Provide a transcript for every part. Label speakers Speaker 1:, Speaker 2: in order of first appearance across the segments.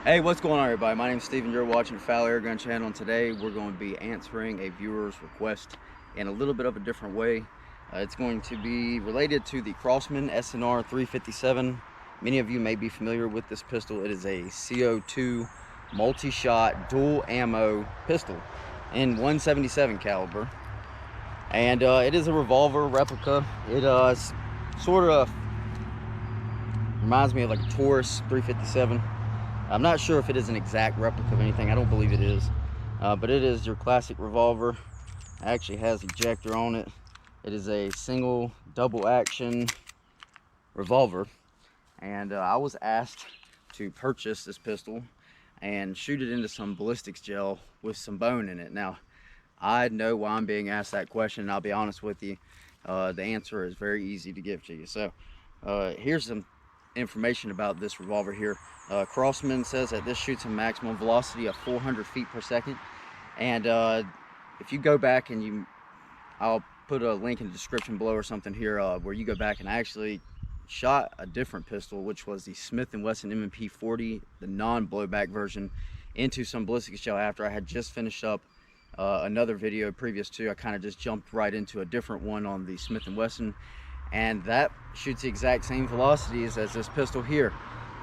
Speaker 1: Hey, what's going on, everybody? My name's Steven. You're watching Foul Air Gun Channel, and today we're going to be answering a viewer's request in a little bit of a different way. It's going to be related to the Crosman SNR357. Many of you may be familiar with this pistol. It is a CO2 multi-shot dual ammo pistol in 177 caliber, and it is a revolver replica. It sort of reminds me of like a Taurus 357. I'm not sure if it is an exact replica of anything. I don't believe it is, but it is your classic revolver. It actually has ejector on it. It is a single double action revolver, and I was asked to purchase this pistol and shoot it into some ballistics gel with some bone in it. Now, I know why I'm being asked that question, and I'll be honest with you, the answer is very easy to give to you. So here's some information about this revolver here. Crosman says that this shoots a maximum velocity of 400 feet per second, and if you go back and I'll put a link in the description below or something here where you go back, and I actually shot a different pistol, which was the Smith & Wesson M&P 40, the non-blowback version, into some ballistics gel after I had just finished up another video previous to. I kind of just jumped right into a different one on the Smith & Wesson, and that shoots the exact same velocities as this pistol here.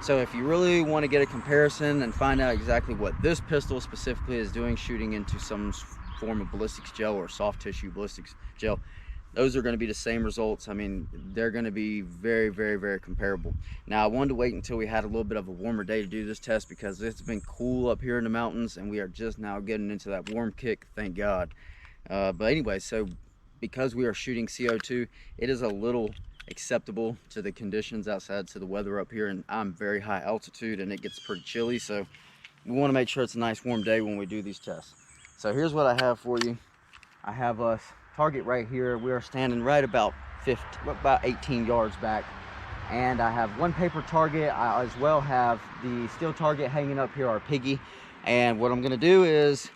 Speaker 1: So if you really want to get a comparison and find out exactly what this pistol specifically is doing, shooting into some form of ballistics gel or soft tissue ballistics gel, those are going to be the same results. I mean, they're going to be very, very, very comparable. Now, I wanted to wait until we had a little bit of a warmer day to do this test because it's been cool up here in the mountains, and we are just now getting into that warm kick, thank God. But anyway, so because we are shooting CO2, it is a little acceptable to the conditions outside, to the weather up here, and I'm very high altitude and it gets pretty chilly, so we want to make sure it's a nice warm day when we do these tests. So here's what I have for you. I have a target right here. We are standing right about 18 yards back, and I have one paper target. I as well have the steel target hanging up here, our piggy. And what I'm going to do is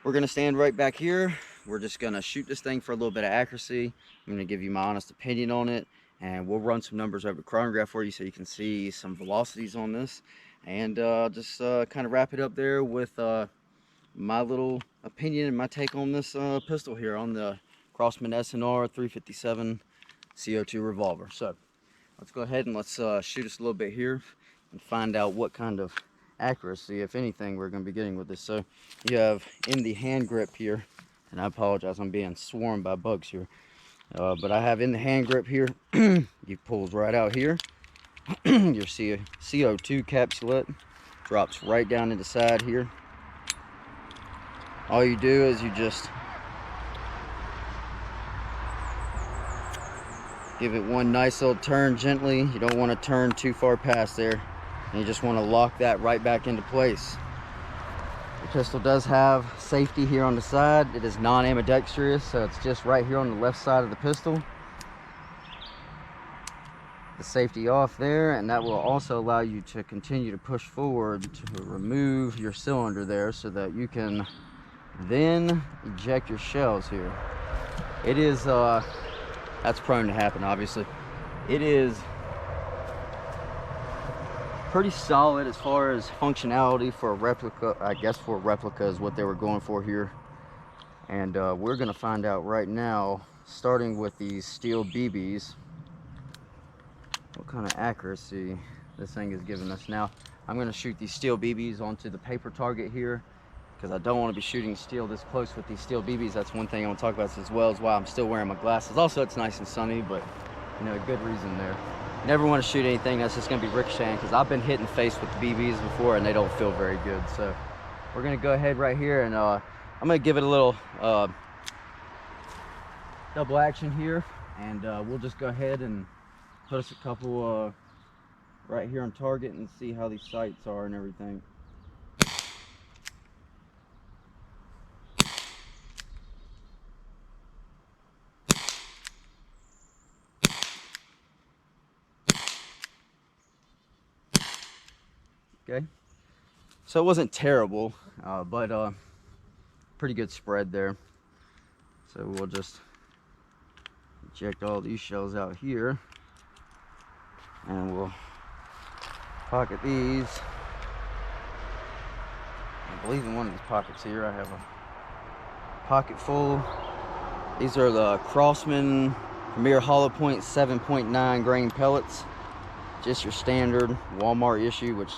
Speaker 1: we're going to stand right back here. We're just going to shoot this thing for a little bit of accuracy. I'm going to give you my honest opinion on it, and we'll run some numbers over the chronograph for you so you can see some velocities on this, and just kind of wrap it up there with my little opinion and my take on this pistol here on the Crosman SNR357 CO2 revolver. So let's go ahead and let's shoot us a little bit here and find out what kind of accuracy, if anything, we're going to be getting with this. So you have in the hand grip here, and I apologize, I'm being swarmed by bugs here, but I have in the hand grip here, you pulls right out here, your CO2 capsulette drops right down in the side here. All you do is you just give it one nice little turn gently. You don't want to turn too far past there, and you just want to lock that right back into place. The pistol does have safety here on the side. It is non-ambidextrous, so it's just right here on the left side of the pistol. The safety off there, and that will also allow you to continue to push forward to remove your cylinder there so that you can then eject your shells here. It is that's prone to happen, obviously. It is pretty solid as far as functionality for a replica. I guess for a replica is what they were going for here, and we're gonna find out right now, starting with these steel BBs, what kind of accuracy this thing is giving us. Now I'm gonna shoot these steel BBs onto the paper target here because I don't want to be shooting steel this close with these steel BBs. That's one thing I want to talk about, as well as why I'm still wearing my glasses. Also, it's nice and sunny, but you know, a good reason there. Never want to shoot anything that's just going to be ricocheting, because I've been hit in the face with the BBs before and they don't feel very good. So we're going to go ahead right here, and I'm going to give it a little double action here, and we'll just go ahead and put us a couple right here on target and see how these sights are and everything. Okay, so it wasn't terrible, but pretty good spread there. So we'll just eject all these shells out here, and we'll pocket these believe in one of these pockets here I have a pocket full. These are the Crosman Premier Hollow Point 7.9 grain pellets. Just your standard Walmart issue, which,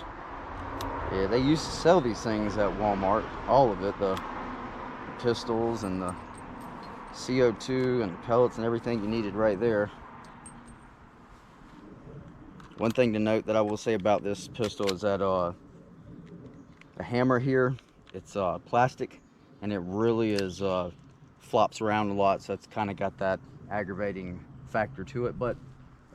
Speaker 1: yeah, they used to sell these things at Walmart. All of it, the pistols and the CO2 and the pellets and everything you needed right there. One thing to note that I will say about this pistol is that the hammer here, it's plastic, and it really is flops around a lot, so it's kind of got that aggravating factor to it, but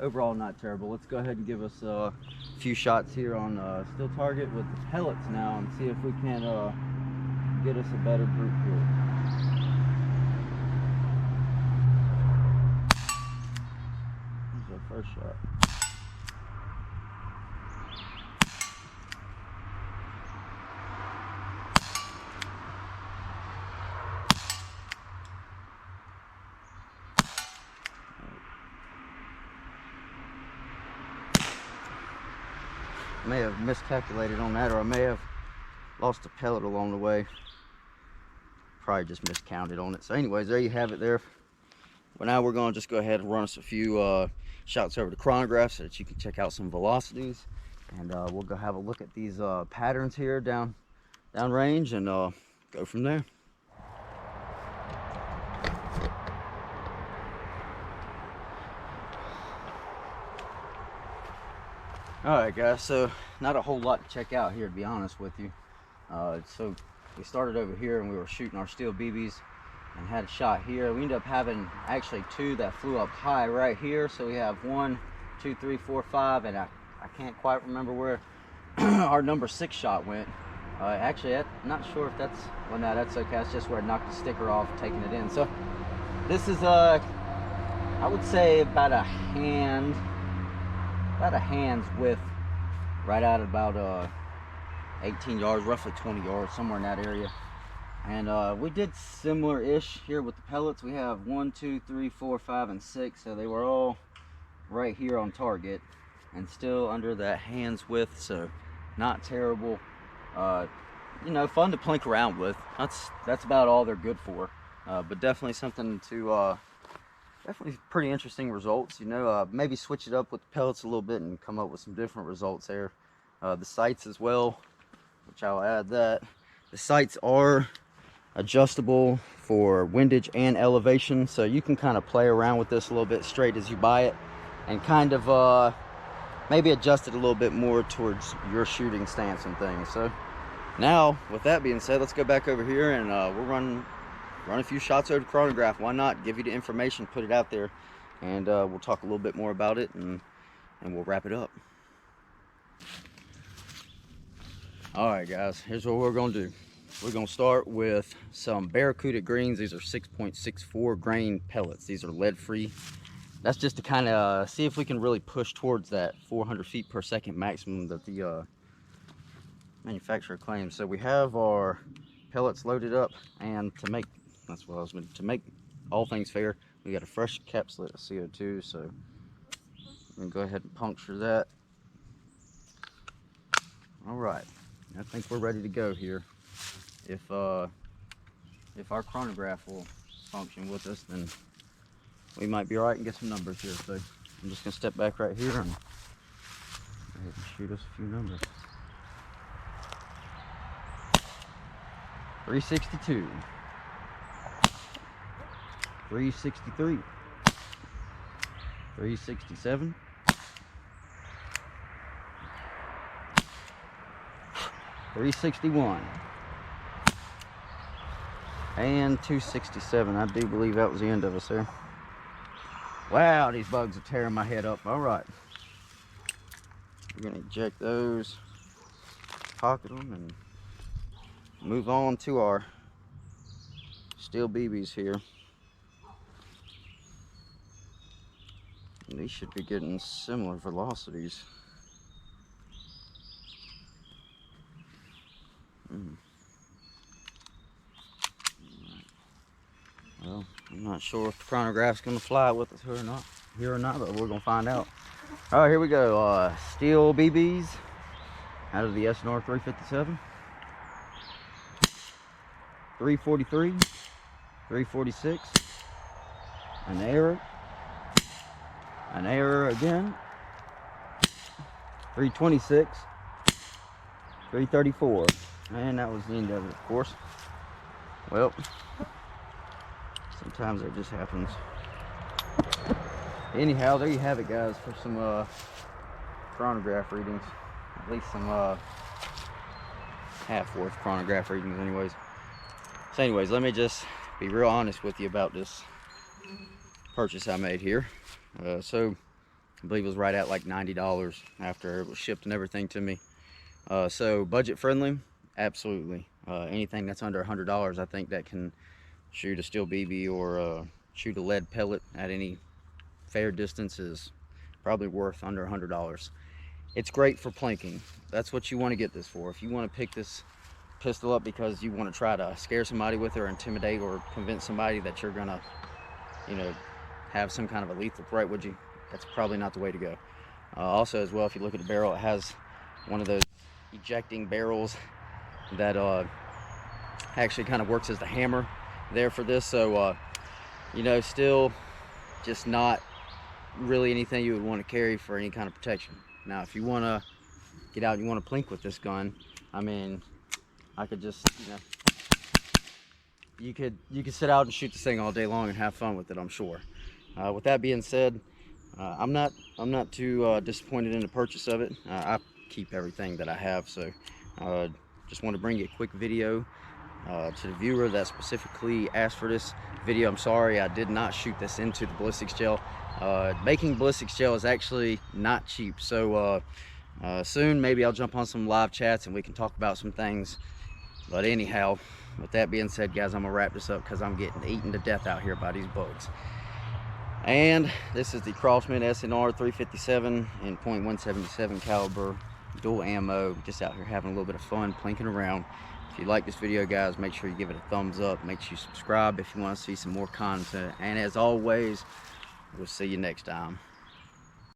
Speaker 1: overall not terrible. Let's go ahead and give us a few shots here on still target with the pellets now and see if we can get us a better group here. Here's our first shot. May have miscalculated on that, or I may have lost a pellet along the way. Probably just miscounted on it. So anyways, there you have it there. Well, now we're going to just go ahead and run us a few shots over the chronograph so that you can check out some velocities, and we'll go have a look at these patterns here down range, and go from there. Alright guys, so not a whole lot to check out here, to be honest with you. So we started over here and we were shooting our steel BBs and had a shot here. We ended up having actually two that flew up high right here. So we have 1, 2, 3, 4, 5, and I can't quite remember where our number 6 shot went. Actually, I'm not sure if that's, well, no, that's okay. That's just where I knocked the sticker off, taking it in. So this is, I would say about a hand's width, right out about 18 yards, roughly 20 yards, somewhere in that area. And we did similar-ish here with the pellets. We have 1, 2, 3, 4, 5, and 6, so they were all right here on target and still under that hand's width, so not terrible. You know, fun to plink around with. That's about all they're good for, but definitely something to definitely pretty interesting results. You know, maybe switch it up with the pellets a little bit and come up with some different results there. The sights as well, which I'll add that. The sights are adjustable for windage and elevation, so you can kind of play around with this a little bit straight as you buy it, and kind of maybe adjust it a little bit more towards your shooting stance and things. So now, with that being said, let's go back over here and we'll run a few shots over the chronograph. Why not? Give you the information, put it out there, and we'll talk a little bit more about it, and we'll wrap it up. All right, guys, here's what we're gonna do. We're gonna start with some Barracuda greens. These are 6.64 grain pellets. These are lead-free. That's just to kind of see if we can really push towards that 400 feet per second maximum that the manufacturer claims. So we have our pellets loaded up, and to make, that's what I was meant to make all things fair, we got a fresh capsule of CO2, so I'm gonna go ahead and puncture that. All right, I think we're ready to go here. If our chronograph will function with us, then we might be all right and get some numbers here. So I'm just gonna step back right here and go ahead and shoot us a few numbers. 362, 363, 367, 361, and 267. I do believe that was the end of us there. Wow, these bugs are tearing my head up. All right, we're gonna eject those, pocket them, and move on to our steel BBs here. And these should be getting similar velocities. Well, I'm not sure if the chronograph's gonna fly with us here or not, but we're gonna find out. All right, here we go. Steel BBs out of the SNR357. 343, 346, an error again, 326, 334, and that was the end of it, of course. Well, sometimes that just happens. Anyhow, there you have it, guys, for some chronograph readings. At least some half-worth chronograph readings anyways. So anyways, let me just be real honest with you about this purchase I made here. So I believe it was right at like $90 after it was shipped and everything to me. So budget friendly, absolutely. Anything that's under $100, I think that can shoot a steel BB or shoot a lead pellet at any fair distance is probably worth under $100. It's great for plinking. That's what you want to get this for. If you want to pick this pistol up because you want to try to scare somebody with it or intimidate or convince somebody that you're gonna, you know, have some kind of a lethal threat with you, that's probably not the way to go. Also, as well, if you look at the barrel, it has one of those ejecting barrels that actually kind of works as the hammer there for this. So you know, still just not really anything you would want to carry for any kind of protection. Now, if you want to get out and you want to plink with this gun, I mean, I could just, you know, you could sit out and shoot this thing all day long and have fun with it, I'm sure. With that being said, I'm not too disappointed in the purchase of it. I keep everything that I have, so just want to bring you a quick video to the viewer that specifically asked for this video. I'm sorry I did not shoot this into the ballistics gel. Making ballistics gel is actually not cheap, so soon maybe I'll jump on some live chats and we can talk about some things. But anyhow, with that being said, guys, I'm gonna wrap this up because I'm getting eaten to death out here by these bugs. And this is the Crosman SNR357 in .177 caliber, dual ammo, just out here having a little bit of fun plinking around. If you like this video, guys, make sure you give it a thumbs up. Make sure you subscribe if you want to see some more content. And as always, we'll see you next time.